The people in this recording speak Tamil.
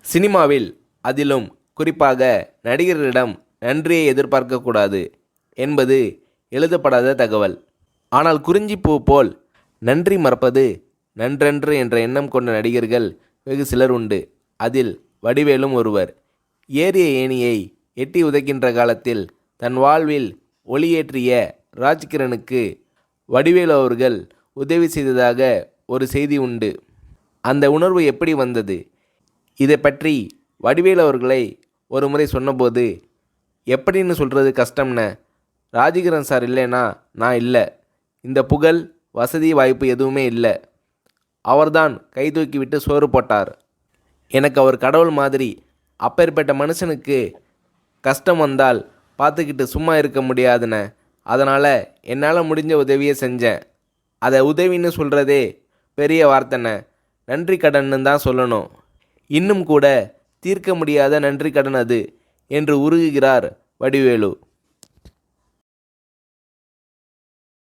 சினிமாவில் அதிலும் குறிப்பாக நடிகர்களிடம் நன்றியை எதிர்பார்க்கக்கூடாது என்பது எழுதப்படாத தகவல். ஆனால் குறிஞ்சிப்பூ போல் நன்றி மறப்பது நன்றன்று என்ற எண்ணம் கொண்ட நடிகர்கள் வெகு சிலர் உண்டு. அதில் வடிவேலும் ஒருவர். ஏறிய ஏணியை எட்டி உதைக்கின்ற காலத்தில் தன் வாழ்வில் ஒளியேற்றிய ராஜ்கிரனுக்கு வடிவேலு அவர்கள் உதவி செய்ததாக ஒரு செய்தி உண்டு. அந்த உணர்வு எப்படி வந்தது? இதை பற்றி வடிவேலு அவர்களை ஒரு முறை சொன்னபோது, எப்படின்னு சொல்கிறது கஷ்டம்ன, ராஜகிரண் சார் இல்லைனா நான் இல்லை, இந்த புகழ் வசதி வாய்ப்பு எதுவுமே இல்லை, அவர்தான் கை தூக்கி விட்டு சோறு போட்டார், எனக்கு அவர் கடவுள் மாதிரி, அப்பேற்பட்ட மனுஷனுக்கு கஷ்டம் வந்தால் பார்த்துக்கிட்டு சும்மா இருக்க முடியாதுண்ணே, அதனால் என்னால் முடிஞ்ச உதவியை செஞ்சேன், அதை உதவின்னு சொல்கிறதே பெரிய வார்த்தைண்ணே, நன்றி கடன்னு தான் சொல்லணும், இன்னும் கூட தீர்க்க முடியாத நன்றி கடன் அது என்று உருகுகிறார் வடிவேலு.